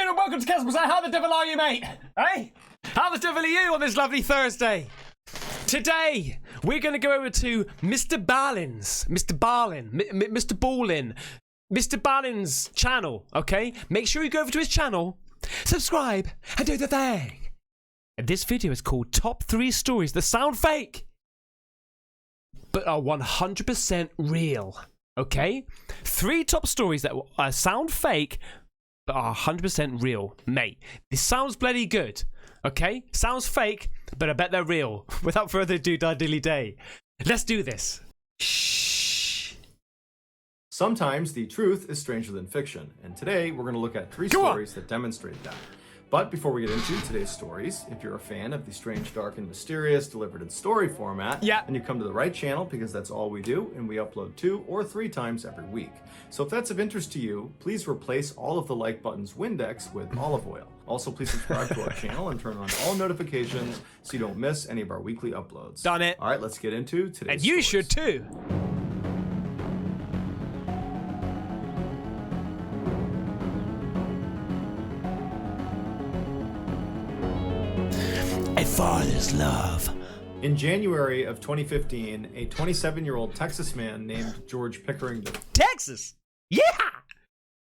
and welcome to Caspersight. How the devil are you, mate? Hey? How the devil are you on this lovely Thursday? Today, we're going to go over to Mr. Ballen's channel, okay? Make sure you go over to his channel, subscribe, and do the thing. And this video is called Top 3 Stories That Sound Fake, but are 100% real, okay? 3 top stories that sound fake, but are 100% real. Mate, this sounds bloody good, okay? Sounds fake, but I bet they're real. Without further ado, dilly day. Let's do this. Shh. Sometimes the truth is stranger than fiction, and today we're going to look at 3 stories that demonstrate that. But before we get into today's stories, if you're a fan of the strange, dark, and mysterious delivered in story format, then you come to the right channel because that's all we do, and we upload 2 or 3 times every week. So if that's of interest to you, please replace all of the like button's Windex with olive oil. Also, please subscribe to our channel and turn on all notifications so you don't miss any of our weekly uploads. Done it. All right, let's get into today's And you stories. should too. A father's love. In January of 2015, a 27-year-old Texas man named George Pickering Texas. Yeah.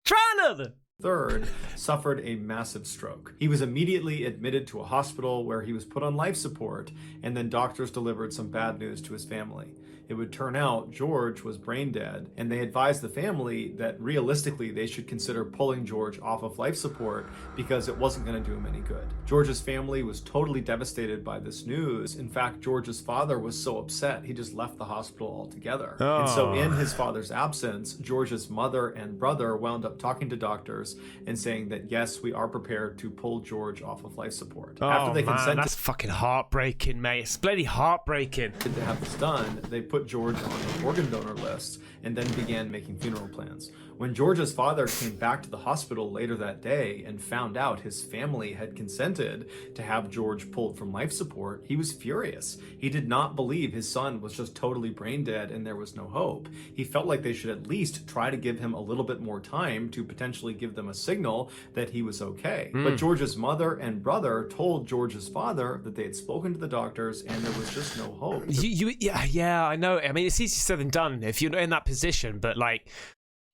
Try another. III suffered a massive stroke. He was immediately admitted to a hospital where he was put on life support, and then doctors delivered some bad news to his family. It would turn out George was brain dead, and they advised the family that realistically they should consider pulling George off of life support because it wasn't going to do him any good. George's family was totally devastated by this news. In fact, George's father was so upset he just left the hospital altogether. And so in his father's absence, George's mother and brother wound up talking to doctors and saying that yes, we are prepared to pull George off of life support. After they consented, that's fucking heartbreaking, mate. It's bloody heartbreaking. To have this done, they put George on an organ donor list and then began making funeral plans. When George's father came back to the hospital later that day and found out his family had consented to have George pulled from life support, he was furious. He did not believe his son was just totally brain dead and there was no hope. He felt like they should at least try to give him a little bit more time to potentially give them a signal that he was okay. But George's mother and brother told George's father that they had spoken to the doctors and there was just no hope. Yeah, I know. I mean, it's easier said than done if you're in that position, but like,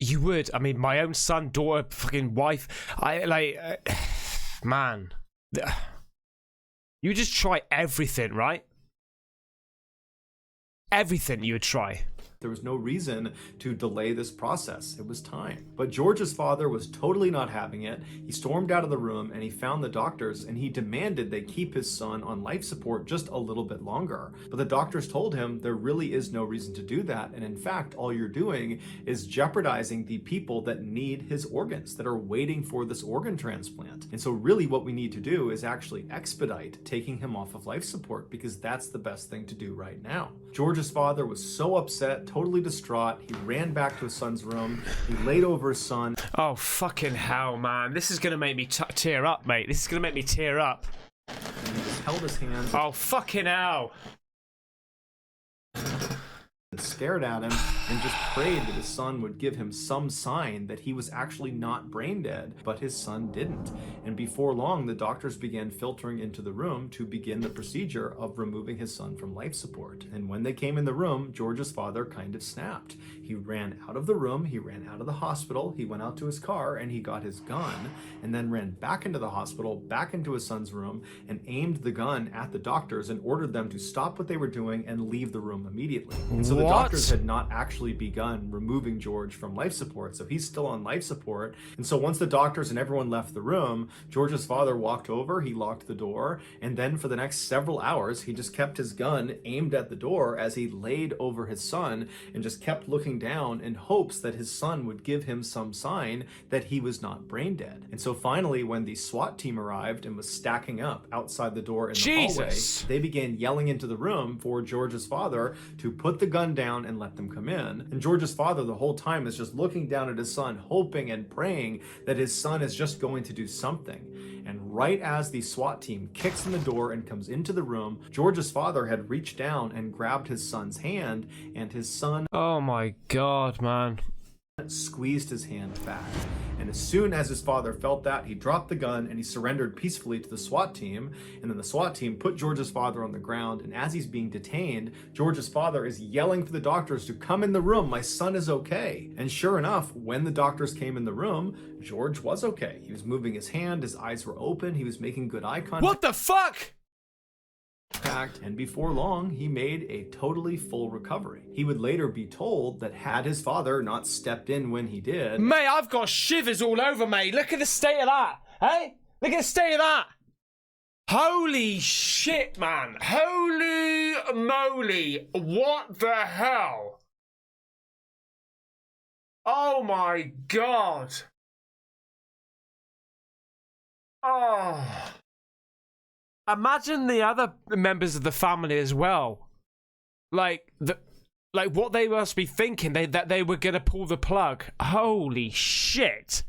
you would. I mean, my own son, daughter, fucking wife. Man, you just try everything, right? Everything you would try. There was no reason to delay this process. It was time. But George's father was totally not having it. He stormed out of the room and he found the doctors and he demanded they keep his son on life support just a little bit longer. But the doctors told him there really is no reason to do that. And in fact, all you're doing is jeopardizing the people that need his organs, that are waiting for this organ transplant. And so really what we need to do is actually expedite taking him off of life support because that's the best thing to do right now. George's father was so upset, totally distraught. He ran back to his son's room. He laid over his son. Oh, fucking hell, man. This is going to make me tear up, mate. This is going to make me tear up. And he just held his hands. Oh, fucking hell. And stared at him and just prayed that his son would give him some sign that he was actually not brain dead, but his son didn't. And before long, the doctors began filtering into the room to begin the procedure of removing his son from life support. And when they came in the room, George's father kind of snapped. He ran out of the room, he ran out of the hospital, he went out to his car and he got his gun, and then ran back into the hospital, back into his son's room, and aimed the gun at the doctors and ordered them to stop what they were doing and leave the room immediately. And so the doctors had not actually begun removing George from life support, so he's still on life support. And so once the doctors and everyone left the room, George's father walked over, he locked the door, and then for the next several hours, he just kept his gun aimed at the door as he laid over his son and just kept looking down in hopes that his son would give him some sign that he was not brain dead. And so finally, when the SWAT team arrived and was stacking up outside the door in the hallway, they began yelling into the room for George's father to put the gun down and let them come in. And George's father the whole time is just looking down at his son, hoping and praying that his son is just going to do something. And right as the SWAT team kicks in the door and comes into the room, George's father had reached down and grabbed his son's hand, and his son, oh my God, man, squeezed his hand back. And as soon as his father felt that, he dropped the gun and he surrendered peacefully to the SWAT team. And then the SWAT team put George's father on the ground. And as he's being detained, George's father is yelling for the doctors to come in the room. My son is okay. And sure enough, when the doctors came in the room, George was okay. He was moving his hand, his eyes were open, he was making good eye contact. What the fuck? And before long, he made a totally full recovery. He would later be told that had his father not stepped in when he did... Mate, I've got shivers all over, mate. Look at the state of that. Hey? Look at the state of that. Holy shit, man. Holy moly. What the hell? Oh my God. Oh. Imagine the other members of the family as well. Like what they must be thinking, that they were gonna pull the plug. Holy shit.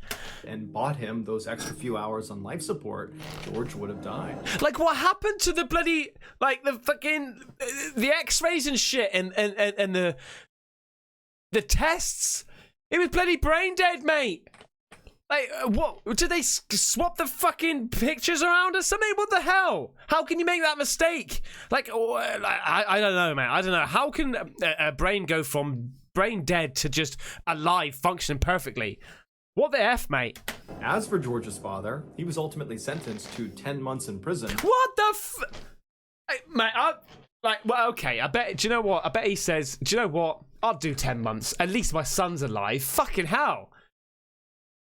And bought him those extra few hours on life support, George would have died. Like, what happened to the bloody, like, the fucking, the x-rays and shit and the tests? It was bloody brain dead, mate. Like, what? Did they swap the fucking pictures around or something? What the hell? How can you make that mistake? Like, I don't know, man. I don't know. How can a brain go from brain dead to just alive, functioning perfectly? What the F, mate? As for George's father, he was ultimately sentenced to 10 months in prison. What the mate, well, okay, I bet, do you know what? I bet he says, do you know what? I'll do 10 months. At least my son's alive. Fucking hell.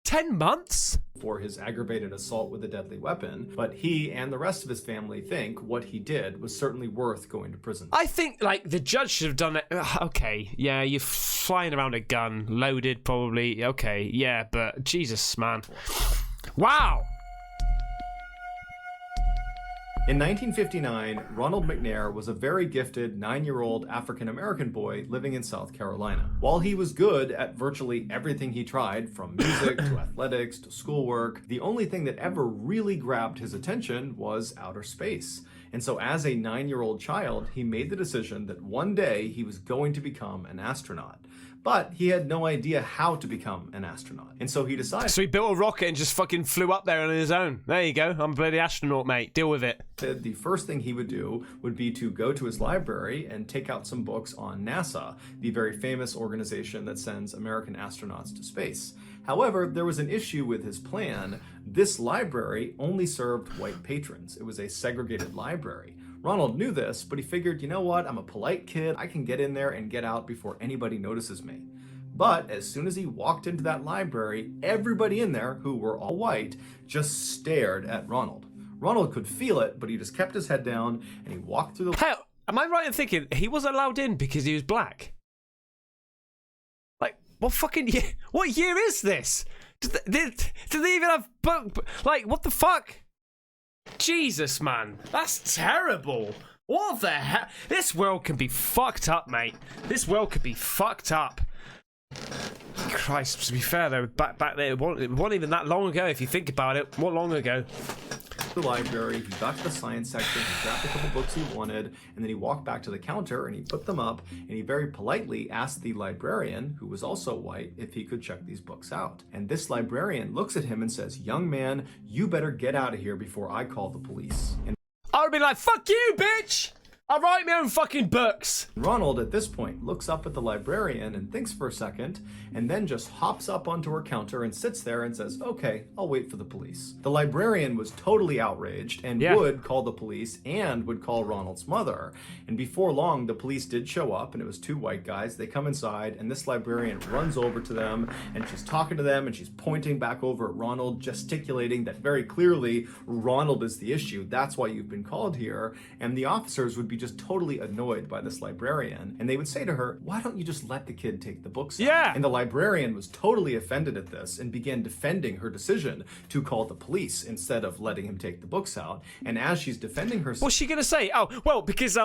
10 months? For his aggravated assault with a deadly weapon, but he and the rest of his family think what he did was certainly worth going to prison. I think, like, the judge should have done it. Okay, yeah, you're flying around a gun, loaded probably. Okay, yeah, but Jesus, man. Wow! In 1959, Ronald McNair was a very gifted 9-year-old African-American boy living in South Carolina. While he was good at virtually everything he tried, from music to athletics to schoolwork, the only thing that ever really grabbed his attention was outer space. And so as a 9-year-old child, he made the decision that one day he was going to become an astronaut. But he had no idea how to become an astronaut. And so he decided... So he built a rocket and just fucking flew up there on his own. There you go. I'm a bloody astronaut, mate. Deal with it. The first thing he would do would be to go to his library and take out some books on NASA, the very famous organization that sends American astronauts to space. However, there was an issue with his plan. This library only served white patrons. It was a segregated library. Ronald knew this, but he figured, you know what, I'm a polite kid, I can get in there and get out before anybody notices me. But as soon as he walked into that library, everybody in there, who were all white, just stared at Ronald. Ronald could feel it, but he just kept his head down and he walked through the... Hell, am I right in thinking he wasn't allowed in because he was black? Like, what fucking year? What year is this? Did they even have book? Like, what the fuck? Jesus, man, that's terrible. What the hell? This world can be fucked up, mate. This world could be fucked up. Christ, to be fair though, back there, it wasn't even that long ago. If you think about it, what long ago? The library, he got to the science section, he grabbed a couple books he wanted, and then he walked back to the counter and he put them up, and he very politely asked the librarian, who was also white, if he could check these books out. And this librarian looks at him and says, "Young man, you better get out of here before I call the police." And I would be like, "Fuck you, bitch! I write my own fucking books." Ronald, at this point, looks up at the librarian and thinks for a second, and then just hops up onto her counter and sits there and says, "Okay, I'll wait for the police." The librarian was totally outraged and would call the police and would call Ronald's mother. And before long, the police did show up, and it was 2 white guys. They come inside, and this librarian runs over to them, and she's talking to them, and she's pointing back over at Ronald, gesticulating that very clearly Ronald is the issue. That's why you've been called here. And the officers would be just totally annoyed by this librarian, and they would say to her, "Why don't you just let the kid take the books out?" Yeah. And the librarian was totally offended at this and began defending her decision to call the police instead of letting him take the books out. And as she's defending herself, what's she gonna say? Oh, well, because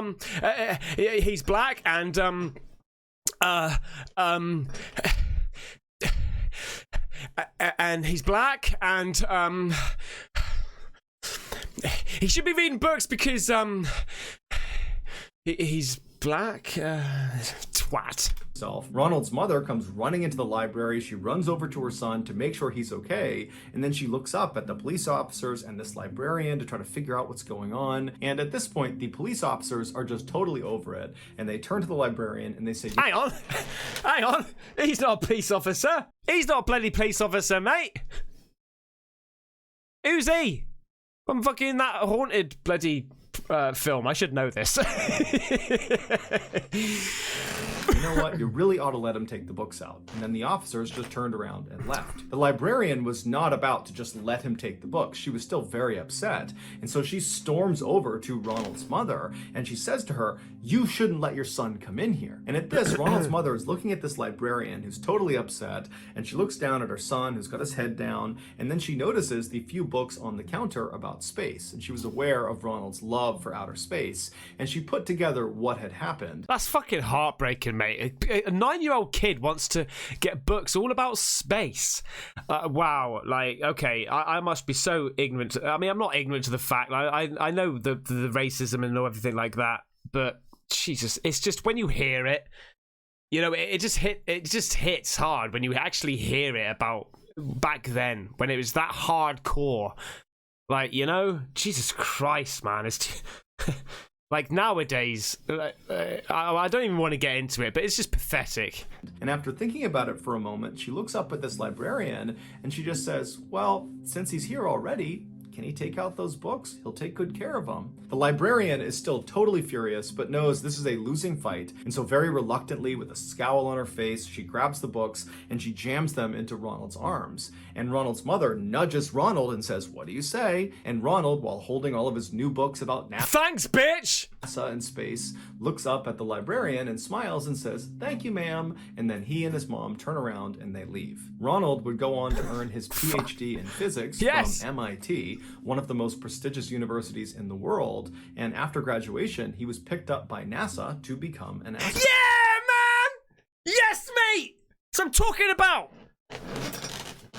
he's black and and he's black and he should be reading books because he's black. twat. Ronald's mother comes running into the library. She runs over to her son to make sure he's okay, and then she looks up at the police officers and this librarian to try to figure out what's going on. And at this point, the police officers are just totally over it, and they turn to the librarian and they say, hang on, he's not a police officer. He's not a bloody police officer, mate. Who's he? I'm fucking that haunted bloody film. I should know this. you know what? You really ought to let him take the books out. And then the officers just turned around and left. The librarian was not about to just let him take the books. She was still very upset. And so she storms over to Ronald's mother and she says to her, you shouldn't let your son come in here. And at this, Ronald's mother is looking at this librarian who's totally upset, and she looks down at her son who's got his head down, and then she notices the few books on the counter about space. And she was aware of Ronald's love for outer space, and she put together what had happened. That's fucking heartbreaking, mate. A 9-year-old kid wants to get books all about space. Wow, like, okay, I must be so ignorant. I mean, I'm not ignorant to the fact. I know the racism and everything like that, but Jesus, it's just when you hear it, you know, it just hits hard when you actually hear it about back then when it was that hardcore. Like, you know, Jesus Christ, man, it's like nowadays. I don't even want to get into it, but it's just pathetic. And after thinking about it for a moment, she looks up at this librarian and she just says, well, since he's here already, can he take out those books? He'll take good care of them. The librarian is still totally furious, but knows this is a losing fight. And so very reluctantly, with a scowl on her face, she grabs the books and she jams them into Ronald's arms. And Ronald's mother nudges Ronald and says, what do you say? And Ronald, while holding all of his new books about NASA, thanks, bitch! NASA and space, looks up at the librarian and smiles and says, thank you, ma'am. And then he and his mom turn around and they leave. Ronald would go on to earn his PhD in physics from MIT, one of the most prestigious universities in the world. And after graduation, he was picked up by NASA to become an astronaut. Yeah, man! Yes, mate! That's what I'm talking about!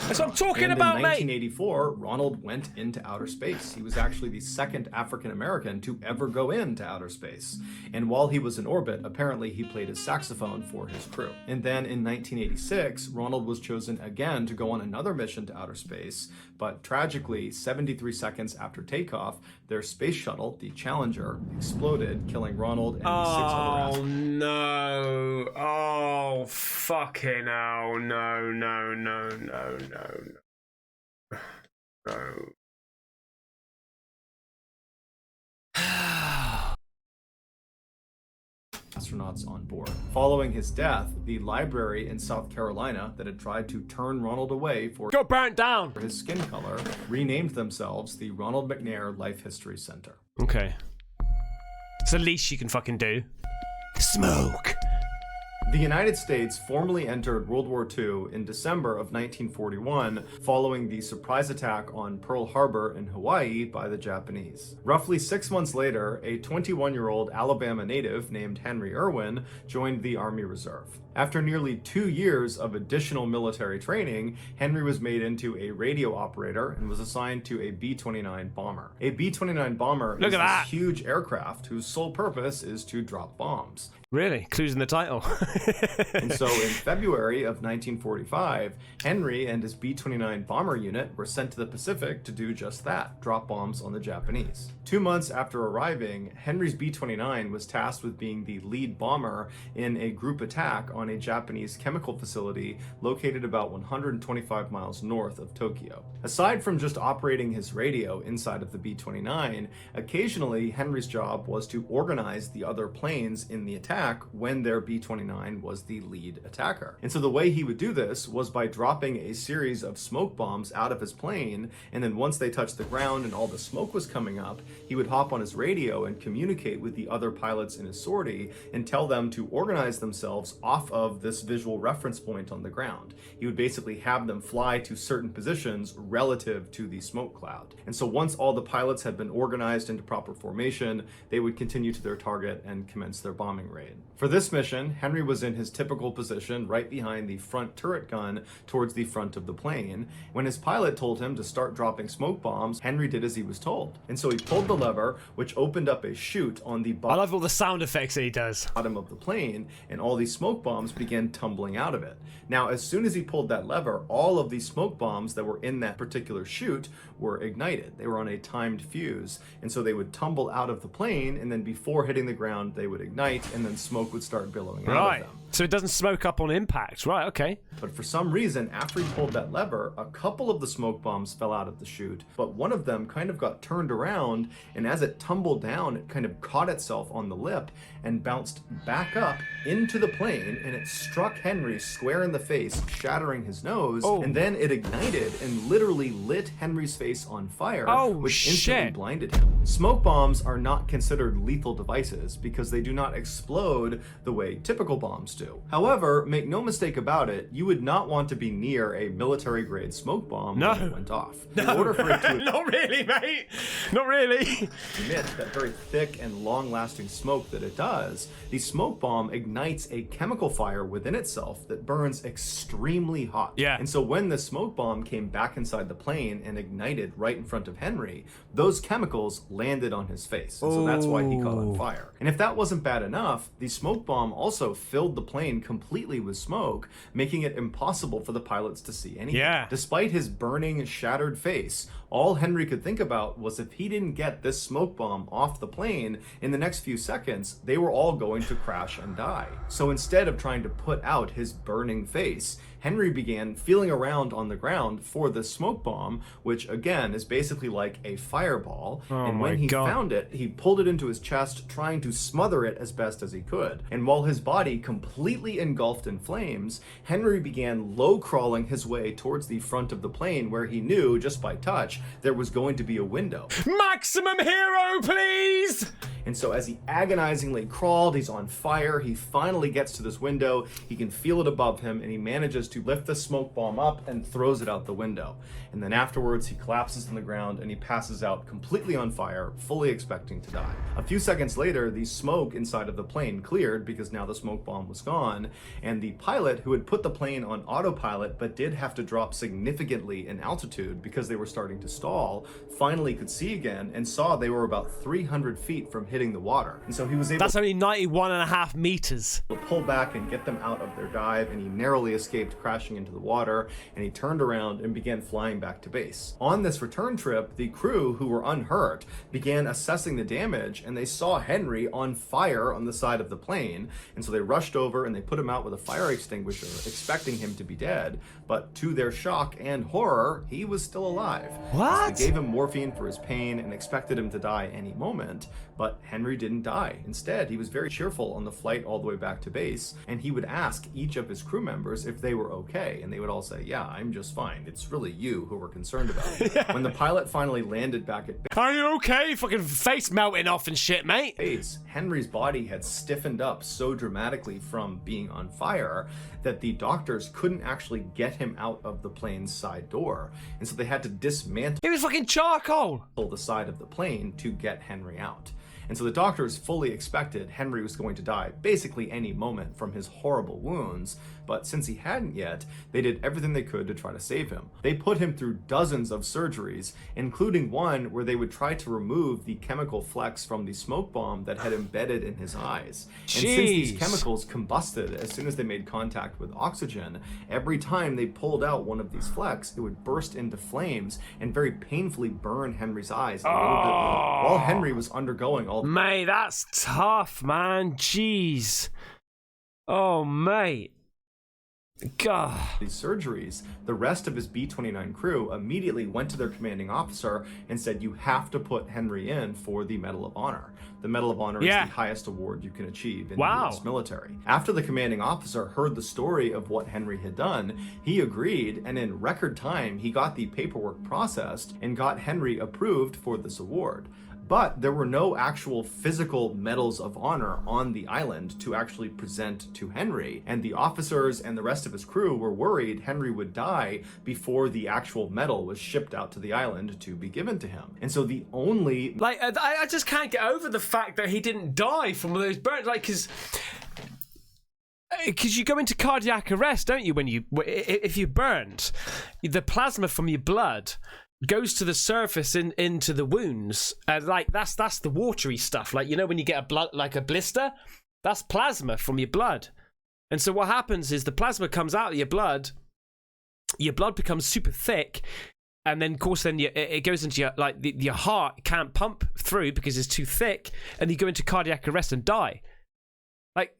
That's what I'm talking about, mate! In 1984, Ronald went into outer space. He was actually the second African American to ever go into outer space. And while he was in orbit, apparently he played his saxophone for his crew. And then in 1986, Ronald was chosen again to go on another mission to outer space. But tragically, 73 seconds after takeoff, their space shuttle, the Challenger, exploded, killing Ronald and 6 other astronauts. Oh, no. Oh, fucking hell. No. Astronauts on board. Following his death, the library in South Carolina that had tried to turn Ronald away for go burnt down his skin color renamed themselves the Ronald McNair Life History Center. Okay. It's the least you can fucking do. Smoke. The United States formally entered World War II in December of 1941 following the surprise attack on Pearl Harbor in Hawaii by the Japanese. Roughly 6 months later, a 21-year-old Alabama native named Henry Irwin joined the Army Reserve. After nearly 2 years of additional military training, Henry was made into a radio operator and was assigned to a B-29 bomber. A B-29 bomber is this huge aircraft whose sole purpose is to drop bombs. Really? Clues in the title. And so in February of 1945, Henry and his B-29 bomber unit were sent to the Pacific to do just that, drop bombs on the Japanese. 2 months after arriving, Henry's B-29 was tasked with being the lead bomber in a group attack on a Japanese chemical facility located about 125 miles north of Tokyo. Aside from just operating his radio inside of the B-29, occasionally Henry's job was to organize the other planes in the attack when their B-29 was the lead attacker. And so the way he would do this was by dropping a series of smoke bombs out of his plane, and then once they touched the ground and all the smoke was coming up, he would hop on his radio and communicate with the other pilots in his sortie and tell them to organize themselves off of this visual reference point on the ground. He would basically have them fly to certain positions relative to the smoke cloud. And so once all the pilots had been organized into proper formation, they would continue to their target and commence their bombing raid. plane. For this mission, Henry was in his typical position right behind the front turret gun towards the front of the plane. When his pilot told him to start dropping smoke bombs, Henry did as he was told. And so he pulled the lever, which opened up a chute on the I love all the sound effects that he does. bottom of the plane, and all these smoke bombs began tumbling out of it. Now, as soon as he pulled that lever, all of these smoke bombs that were in that particular chute were ignited. They were on a timed fuse, and so they would tumble out of the plane, and then before hitting the ground, they would ignite, and then smoke would start billowing out of them. So it doesn't smoke up on impact. Right, okay. But for some reason, after he pulled that lever, a couple of the smoke bombs fell out of the chute, but one of them kind of got turned around, and as it tumbled down, it kind of caught itself on the lip and bounced back up into the plane, and it struck Henry square in the face, shattering his nose, and then it ignited and literally lit Henry's face on fire, which instantly blinded him. Smoke bombs are not considered lethal devices because they do not explode the way typical bombs do. However, make no mistake about it, you would not want to be near a military-grade smoke bomb when it went off. In order for it to Not really, mate. Not really. emit that very thick and long-lasting smoke that it does, the smoke bomb ignites a chemical fire within itself that burns extremely hot. Yeah. And so when the smoke bomb came back inside the plane and ignited right in front of Henry, those chemicals landed on his face. And so that's why he caught on fire. And if that wasn't bad enough, the smoke bomb also filled the plane completely with smoke, making it impossible for the pilots to see anything. Yeah. Despite his burning, shattered face, all Henry could think about was if he didn't get this smoke bomb off the plane in the next few seconds, they were all going to crash and die. So instead of trying to put out his burning face, Henry began feeling around on the ground for the smoke bomb, which again is basically like a fireball. And when he found it, he pulled it into his chest, trying to smother it as best as he could. And while his body completely engulfed in flames, Henry began low crawling his way towards the front of the plane, where he knew just by touch there was going to be a window. Maximum hero, please! And so as he agonizingly crawled, he's on fire, he finally gets to this window, he can feel it above him, and he manages to lift the smoke bomb up and throws it out the window. And then afterwards, he collapses on the ground and he passes out completely on fire, fully expecting to die. A few seconds later, the smoke inside of the plane cleared because now the smoke bomb was gone, and the pilot, who had put the plane on autopilot but did have to drop significantly in altitude because they were starting to stall, finally could see again and saw they were about 300 feet from hitting the water. And so he was able That's only 91.5 meters. to pull back and get them out of their dive, and he narrowly escaped crashing into the water, and he turned around and began flying back to base. On this return trip, the crew, who were unhurt, began assessing the damage, and they saw Henry on fire on the side of the plane, and so they rushed over and they put him out with a fire extinguisher, expecting him to be dead, but to their shock and horror, he was still alive. What? They gave him morphine for his pain and expected him to die any moment, but Henry didn't die. Instead, he was very cheerful on the flight all the way back to base, and he would ask each of his crew members if they were okay, and they would all say, "Yeah, I'm just fine. It's really you who we're concerned about." When the pilot finally landed back at Are you okay? Fucking face melting off and shit, mate. base, Henry's body had stiffened up so dramatically from being on fire that the doctors couldn't actually get him out of the plane's side door, and so they had to dismantle It was fucking charcoal. the side of the plane to get Henry out. And so the doctors fully expected Henry was going to die basically any moment from his horrible wounds, but since he hadn't yet, they did everything they could to try to save him. They put him through dozens of surgeries, including one where they would try to remove the chemical flecks from the smoke bomb that had embedded in his eyes. And since these chemicals combusted as soon as they made contact with oxygen, every time they pulled out one of these flecks, it would burst into flames and very painfully burn Henry's eyes a little bit more, while Henry was undergoing all Mate, that's tough, man. Jeez. Oh, mate. God. these surgeries. The rest of his B-29 crew immediately went to their commanding officer and said, "You have to put Henry in for the Medal of Honor." The Medal of Honor is the highest award you can achieve in the US military. After the commanding officer heard the story of what Henry had done, he agreed, and in record time, he got the paperwork processed and got Henry approved for this award. But there were no actual physical medals of honor on the island to actually present to Henry, and the officers and the rest of his crew were worried Henry would die before the actual medal was shipped out to the island to be given to him. And so the only... Like, I just can't get over the fact that he didn't die from those burns, like, because you go into cardiac arrest, don't you, if you're burned, the plasma from your blood goes to the surface into the wounds, like that's the watery stuff, like, you know, when you get a blister, that's plasma from your blood. And so what happens is the plasma comes out of your blood becomes super thick, and then of course it goes into your, like, your heart can't pump through because it's too thick, and you go into cardiac arrest and die. Like,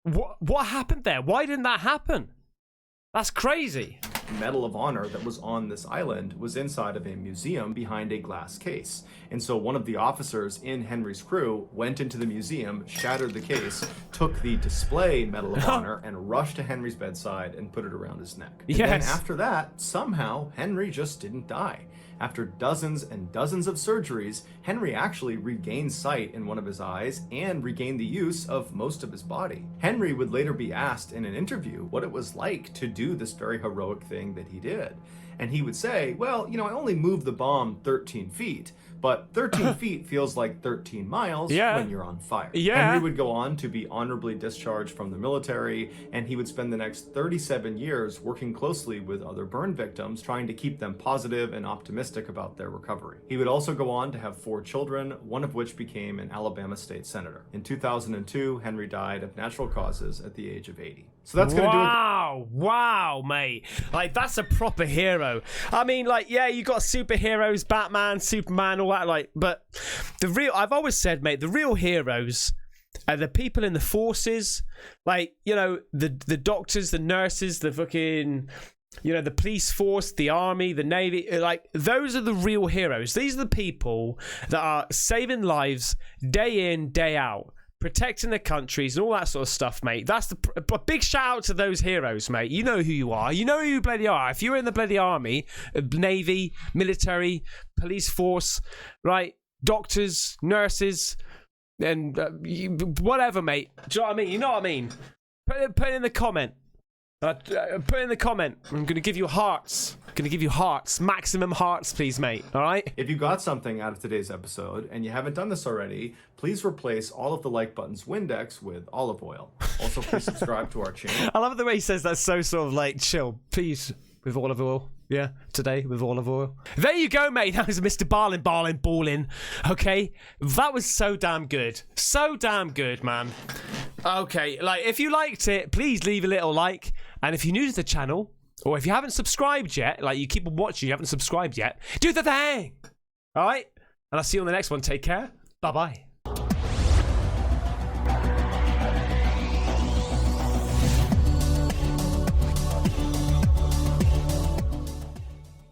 what happened there? Why didn't that happen? That's crazy. Medal of Honor that was on this island was inside of a museum behind a glass case. And so one of the officers in Henry's crew went into the museum, shattered the case, took the display Medal of Honor, and rushed to Henry's bedside and put it around his neck. And then after that, somehow, Henry just didn't die. After dozens and dozens of surgeries, Henry actually regained sight in one of his eyes and regained the use of most of his body. Henry would later be asked in an interview what it was like to do this very heroic thing that he did. And he would say, well, you know, I only moved the bomb 13 feet, but 13 feet feels like 13 miles when you're on fire. Henry would go on to be honorably discharged from the military, and he would spend the next 37 years working closely with other burn victims, trying to keep them positive and optimistic about their recovery. He would also go on to have 4 children, one of which became an Alabama state senator. In 2002, Henry died of natural causes at the age of 80. So that's going to do it. Wow, mate. Like, that's a proper hero. I mean, like, yeah, you got superheroes, Batman, Superman, all that, like, but I've always said, mate, the real heroes are the people in the forces, like, you know, the doctors, the nurses, the fucking, you know, the police force, the army, the navy, like, those are the real heroes. These are the people that are saving lives day in, day out, protecting the countries and all that sort of stuff, mate. That's a big shout out to those heroes, mate. You know who you are. You know who you bloody are. If you're in the bloody army, navy, military, police force, right, doctors, nurses, and whatever, mate. Do you know what I mean? You know what I mean? Put it in the comment. Put it in the comment. I'm going to give you hearts. I'm going to give you hearts. Maximum hearts, please, mate. All right? If you got something out of today's episode and you haven't done this already, please replace all of the like button's Windex with olive oil. Also, please subscribe to our channel. I love the way he says that, so sort of like chill. Please, with olive oil. Yeah, today with olive oil. There you go, mate. That was Mr. Balling. Okay? That was so damn good. So damn good, man. Okay, like, if you liked it, please leave a little like. And if you're new to the channel, or if you haven't subscribed yet, like, you keep on watching, you haven't subscribed yet, do the thing. All right? And I'll see you on the next one. Take care. Bye-bye.